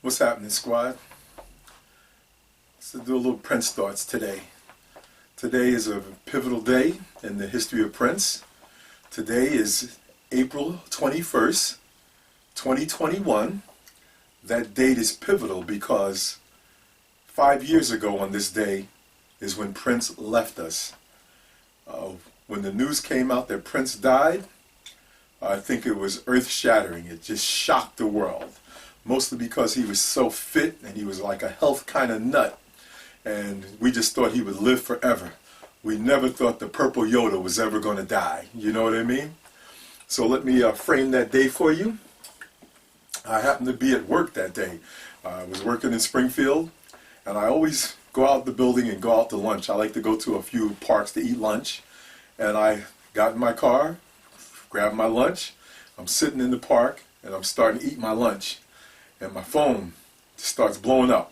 What's happening, squad? Let's do a little Prince thoughts today. Today is a pivotal day in the history of Prince. Today is April 21st, 2021. That date is pivotal because 5 years ago on this day is when Prince left us. When the news came out that Prince died, I think it was earth-shattering. It just shocked the world. Mostly because he was so fit and he was like a health kind of nut. And we just thought he would live forever. We never thought the purple Yoda was ever going to die. You know what I mean? So let me frame that day for you. I happened to be at work that day. I was working in Springfield, and I always go out the building and go out to lunch. I like to go to a few parks to eat lunch. And I got in my car, grabbed my lunch. I'm sitting in the park, and I'm starting to eat my lunch. And my phone starts blowing up.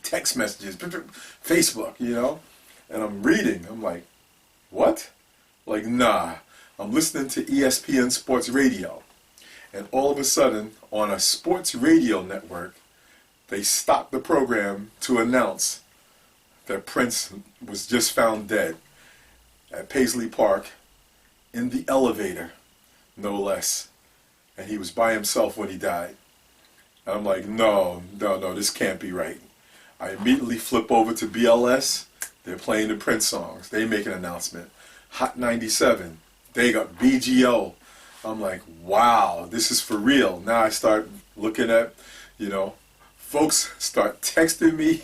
Text messages, Facebook, you know. And I'm reading. I'm like, what? Like, nah. I'm listening to ESPN Sports Radio. And all of a sudden, on a sports radio network, they stopped the program to announce that Prince was just found dead at Paisley Park in the elevator, no less. And he was by himself when he died. I'm like, no, this can't be right. I immediately flip over to BLS. They're playing the Prince songs. They make an announcement. Hot 97. They got BGO. I'm like, wow, this is for real. Now I start looking at, folks start texting me,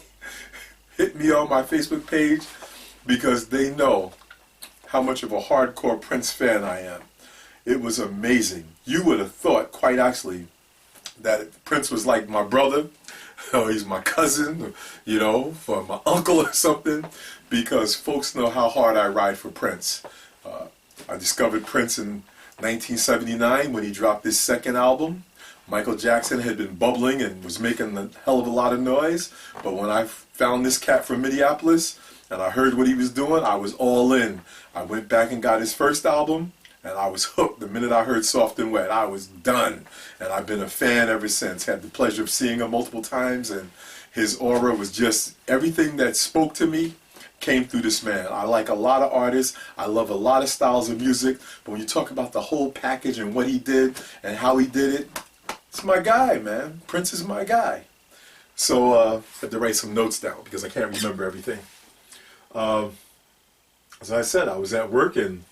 hit me on my Facebook page because they know how much of a hardcore Prince fan I am. It was amazing. You would have thought, quite actually, that Prince was like my brother, or he's my cousin, or my uncle or something, because folks know how hard I ride for Prince. I discovered Prince in 1979 when he dropped his second album. Michael Jackson had been bubbling and was making a hell of a lot of noise, but when I found this cat from Minneapolis and I heard what he was doing, I was all in. I went back and got his first album, and I was hooked. The minute I heard Soft and Wet, I was done. And I've been a fan ever since. Had the pleasure of seeing him multiple times, and his aura was just, everything that spoke to me came through this man. I like a lot of artists. I love a lot of styles of music. But when you talk about the whole package and what he did and how he did it, it's my guy, man. Prince is my guy. So I had to write some notes down because I can't remember everything. As I said, I was at work and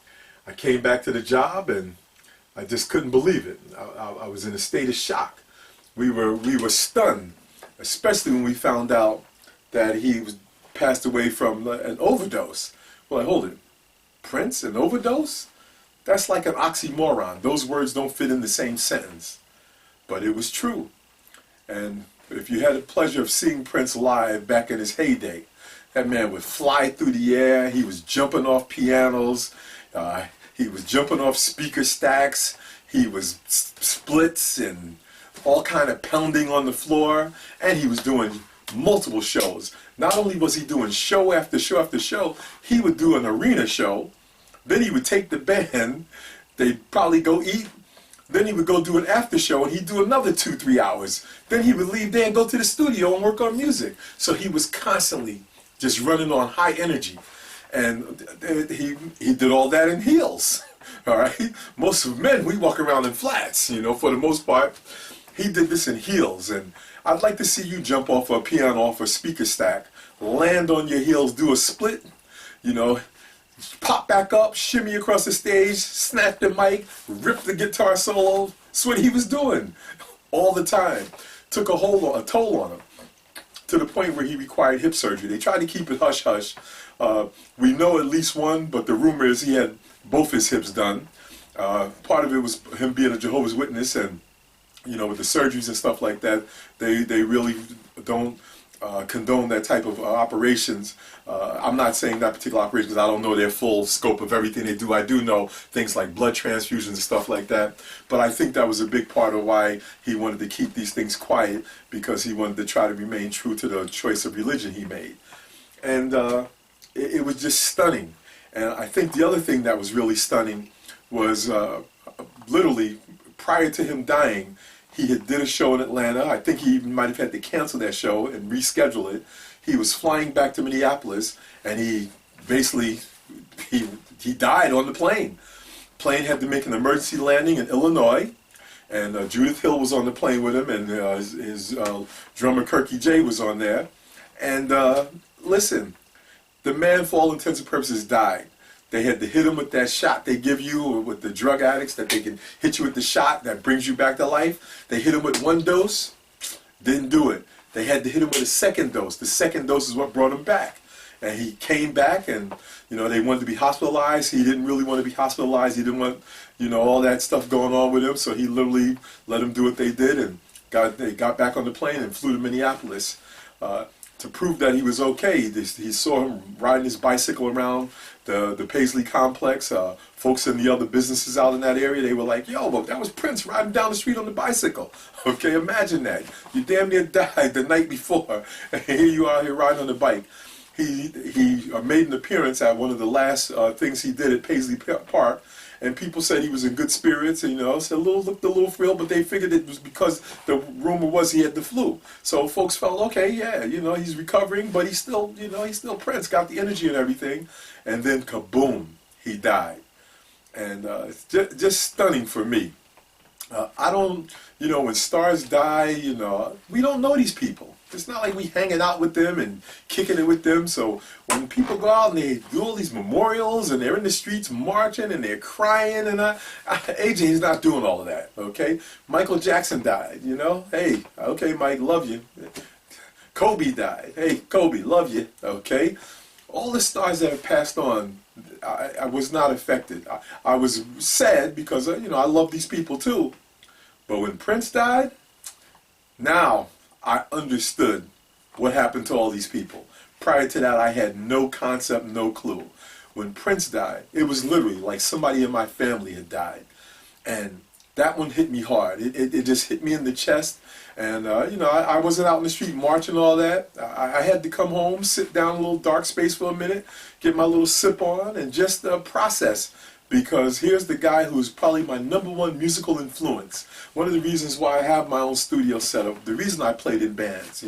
I came back to the job and I just couldn't believe it. I was in a state of shock. We were stunned, especially when we found out that he was passed away from an overdose. Well, hold it. Prince, an overdose? That's like an oxymoron. Those words don't fit in the same sentence. But it was true. And if you had the pleasure of seeing Prince live back in his heyday, that man would fly through the air. He was jumping off pianos. He was jumping off speaker stacks. He was splits and all kind of pounding on the floor. And he was doing multiple shows. Not only was he doing show after show after show, he would do an arena show. Then he would take the band. They'd probably go eat. Then he would go do an after show and he'd do another 2-3 hours. Then he would leave there and go to the studio and work on music. So he was constantly just running on high energy. And he did all that in heels, all right? Most of men, we walk around in flats, for the most part. He did this in heels, and I'd like to see you jump off a piano, off a speaker stack, land on your heels, do a split, pop back up, shimmy across the stage, snap the mic, rip the guitar solo. That's what he was doing all the time. Took a toll on him, to the point where he required hip surgery. They tried to keep it hush-hush. We know at least one, but the rumor is he had both his hips done. Part of it was him being a Jehovah's Witness, and with the surgeries and stuff like that, they really don't condone that type of operations. I'm not saying that particular operation because I don't know their full scope of everything they do. I do know things like blood transfusions and stuff like that. But I think that was a big part of why he wanted to keep these things quiet, because he wanted to try to remain true to the choice of religion he made. And it was just stunning. And I think the other thing that was really stunning was literally prior to him dying, He had did a show in Atlanta. I think he might have had to cancel that show and reschedule it. He was flying back to Minneapolis, and he basically he died on the plane. Plane had to make an emergency landing in Illinois, and Judith Hill was on the plane with him, and his drummer Kirky J was on there. And listen, the man, for all intents and purposes, died. They had to hit him with that shot they give you, or with the drug addicts, that they can hit you with the shot that brings you back to life. They hit him with one dose, didn't do it. They had to hit him with a second dose. The second dose is what brought him back. And he came back, and they wanted to be hospitalized. He didn't really want to be hospitalized. He didn't want all that stuff going on with him. So he literally let him do what they did, and they got back on the plane and flew to Minneapolis to prove that he was okay. He saw him riding his bicycle around the Paisley complex. Folks in the other businesses out in that area, they were like, "Yo, look, that was Prince riding down the street on the bicycle." Okay, imagine that. You damn near died the night before, and here you are here riding on the bike. He made an appearance at one of the last things he did at Paisley Park, and people said he was in good spirits, and said looked a little thrilled, but they figured it was because the rumor was he had the flu. So folks felt, okay, yeah, he's recovering, but he's still Prince, got the energy and everything, and then kaboom, he died, and it's just stunning for me. I don't, when stars die, we don't know these people. It's not like we hanging out with them and kicking it with them. So when people go out and they do all these memorials and they're in the streets marching and they're crying, and AJ's not doing all of that, okay? Michael Jackson died, Hey, okay, Mike, love you. Kobe died. Hey, Kobe, love you, okay? All the stars that have passed on, I was not affected. I was sad because, I love these people too. But when Prince died, now I understood what happened to all these people. Prior to that, I had no concept, no clue. When Prince died, it was literally like somebody in my family had died. And that one hit me hard. It just hit me in the chest. And, I wasn't out in the street marching all that. I had to come home, sit down in a little dark space for a minute, get my little sip on, and just process. Because here's the guy who's probably my #1 musical influence. One of the reasons why I have my own studio setup, the reason I played in bands,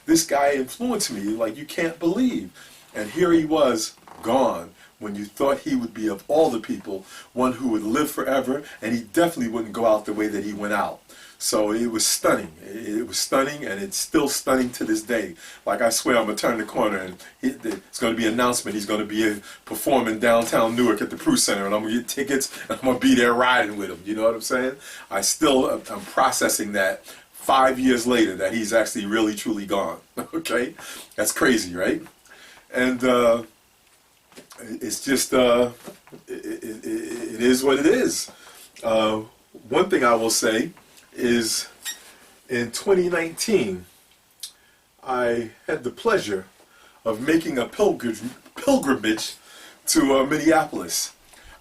this guy influenced me like you can't believe. And here he was, gone, when you thought he would be, of all the people, one who would live forever, and he definitely wouldn't go out the way that he went out. So it was stunning. It was stunning, and it's still stunning to this day. Like, I swear I'm going to turn the corner, and it's going to be an announcement. He's going to be performing downtown Newark at the Prue Center, and I'm going to get tickets, and I'm going to be there riding with him. You know what I'm saying? I'm processing that 5 years later, that he's actually really, truly gone. Okay? That's crazy, right? And it's just, it is what it is. One thing I will say is, in 2019, I had the pleasure of making a pilgrimage to Minneapolis.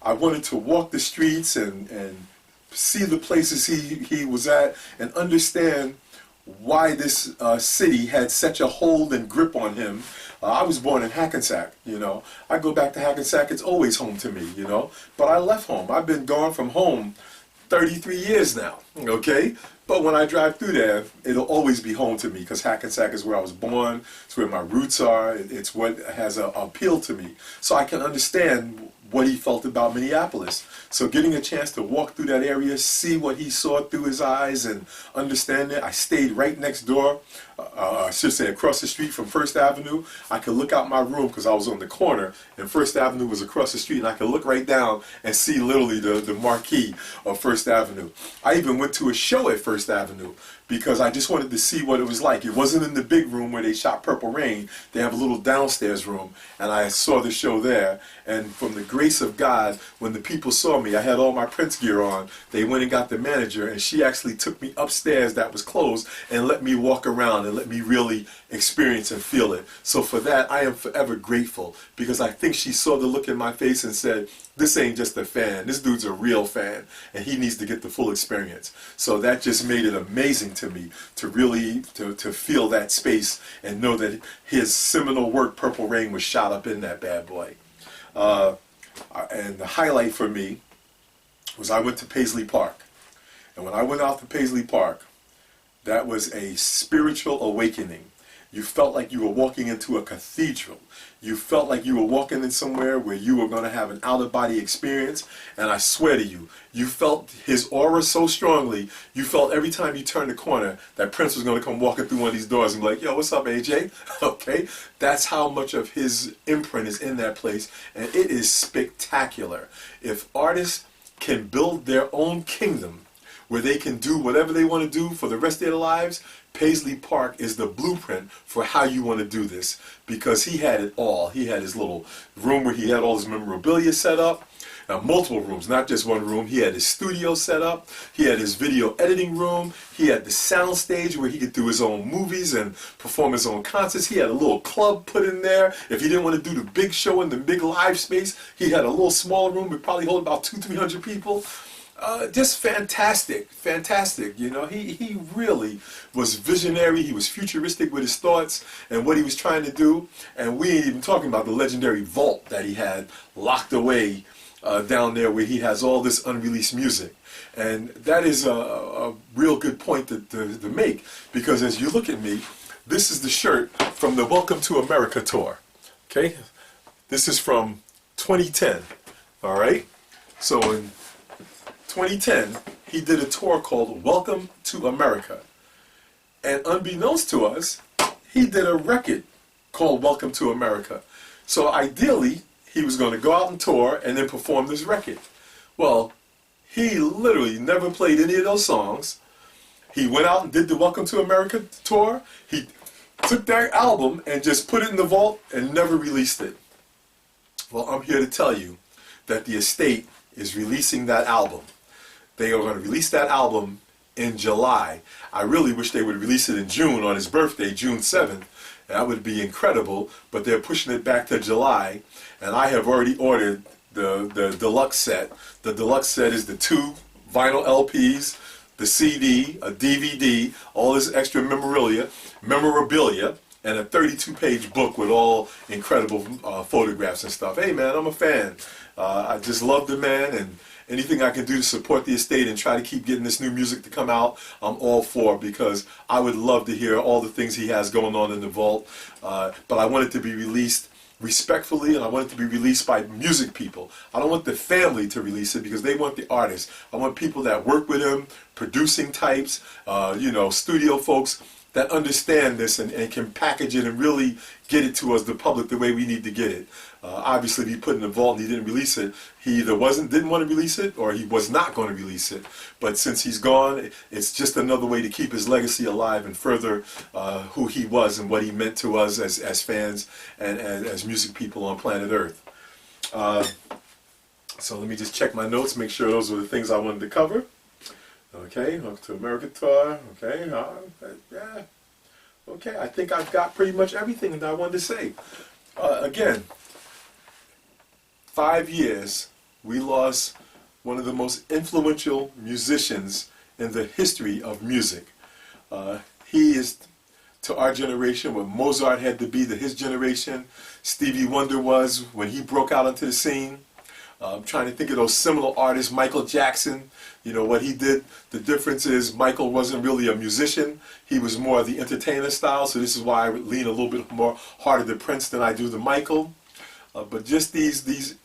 I wanted to walk the streets and see the places he was at, and understand why this city had such a hold and grip on him. I was born in Hackensack, I go back to Hackensack, it's always home to me, But I left home. I've been gone from home 33 years now, okay? But when I drive through there, it'll always be home to me, because Hackensack is where I was born, it's where my roots are, it's what has an appeal to me. So I can understand what he felt about Minneapolis. So getting a chance to walk through that area, see what he saw through his eyes, and understand it. I stayed right next door, I should say across the street from First Avenue. I could look out my room, because I was on the corner, and First Avenue was across the street, and I could look right down and see literally the marquee of First Avenue. I even went to a show at First Avenue, because I just wanted to see what it was like. It wasn't in the big room where they shot Purple Rain. They have a little downstairs room, and I saw the show there. And from the grace of God, when the people saw me, I had all my Prince gear on. They went and got the manager, and she actually took me upstairs that was closed and let me walk around and let me really experience and feel it. So for that, I am forever grateful, because I think she saw the look in my face and said, this ain't just a fan, this dude's a real fan, and he needs to get the full experience. So that just made it amazing to me to really to feel that space and know that his seminal work, Purple Rain, was shot up in that bad boy. And the highlight for me was, I went to Paisley Park, And when I went out to Paisley Park, that was a spiritual awakening. You felt like you were walking into a cathedral. You felt like you were walking in somewhere where you were going to have an out-of-body experience. And I swear to you, you felt his aura so strongly, you felt every time you turned the corner that Prince was going to come walking through one of these doors and be like, yo, what's up, AJ? Okay? That's how much of his imprint is in that place. And it is spectacular. If artists can build their own kingdom where they can do whatever they want to do for the rest of their lives, Paisley Park is the blueprint for how you want to do this, because he had it all. He had his little room where he had all his memorabilia set up, multiple rooms, not just one room. He had his studio set up. He had his video editing room. He had the sound stage where he could do his own movies and perform his own concerts. He had a little club put in there. If he didn't want to do the big show in the big live space, he had a little smaller room that probably hold about 200-300 people. Just fantastic, fantastic. You know, he really was visionary. He was futuristic with his thoughts and what he was trying to do. And we ain't even talking about the legendary vault that he had locked away down there, where he has all this unreleased music. And that is a real good point to make, because as you look at me, this is the shirt from the Welcome to America tour. Okay, this is from 2010. All right, so in 2010, he did a tour called Welcome to America. And unbeknownst to us, he did a record called Welcome to America. So ideally, he was going to go out and tour and then perform this record. Well, he literally never played any of those songs. He went out and did the Welcome to America tour. He took that album and just put it in the vault and never released it. Well, I'm here to tell you that the estate is releasing that album. They are going to release that album in July. I really wish they would release it in June on his birthday, June 7th. That would be incredible, but they're pushing it back to July. And I have already ordered the deluxe set. The deluxe set is the 2 vinyl LPs, the CD, a DVD, all this extra memorabilia, and a 32-page book with all incredible photographs and stuff. Hey man, I'm a fan. I just love the man, and anything I can do to support the estate and try to keep getting this new music to come out, I'm all for, because I would love to hear all the things he has going on in the vault. But I want it to be released respectfully, and I want it to be released by music people. I don't want the family to release it, because they want the artist. I want people that work with him, producing types, you know, studio folks that understand this and can package it and really get it to us, the public, the way we need to get it. Obviously, if he put it in the vault and he didn't release it, he either didn't want to release it, or he was not going to release it. But since he's gone, it's just another way to keep his legacy alive and further who he was and what he meant to us as fans and as music people on planet Earth. So let me just check my notes, make sure those were the things I wanted to cover. Okay, Welcome to America tour. Okay, yeah. Okay, I think I've got pretty much everything that I wanted to say. Again, 5 years, we lost one of the most influential musicians in the history of music. He is, to our generation, what Mozart had to be to his generation, Stevie Wonder was when he broke out onto the scene. I'm trying to think of those seminal artists, Michael Jackson. You know, what he did, the difference is Michael wasn't really a musician. He was more of the entertainer style, so this is why I would lean a little bit more harder to Prince than I do to Michael. But just these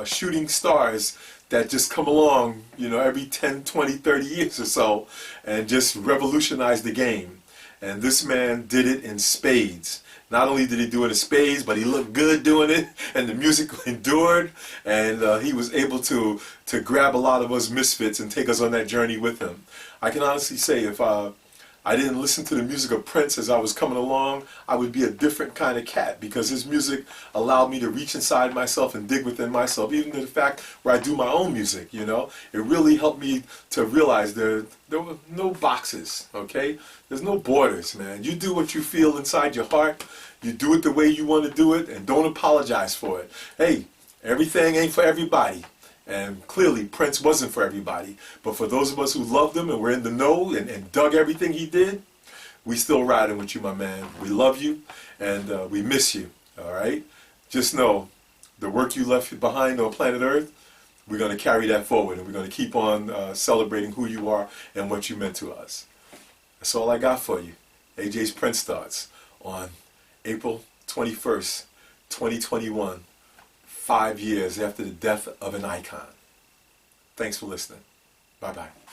shooting stars that just come along, you know, every 10, 20, 30 years or so, and just revolutionize the game. And this man did it in spades. Not only did he do it in spades, but he looked good doing it, and the music endured, and he was able to grab a lot of us misfits and take us on that journey with him. I can honestly say, if I didn't listen to the music of Prince as I was coming along, I would be a different kind of cat, because his music allowed me to reach inside myself and dig within myself, even to the fact where I do my own music, you know. It really helped me to realize there were no boxes, okay? There's no borders, man. You do what you feel inside your heart. You do it the way you want to do it, and don't apologize for it. Hey, everything ain't for everybody. And clearly, Prince wasn't for everybody. But for those of us who loved him and were in the know and dug everything he did, we still riding with you, my man. We love you, and we miss you, all right? Just know, the work you left behind on planet Earth, we're going to carry that forward, and we're going to keep on celebrating who you are and what you meant to us. That's all I got for you. AJ's Prince Thoughtz on April 21st, 2021, 5 years after the death of an icon. Thanks for listening. Bye-bye.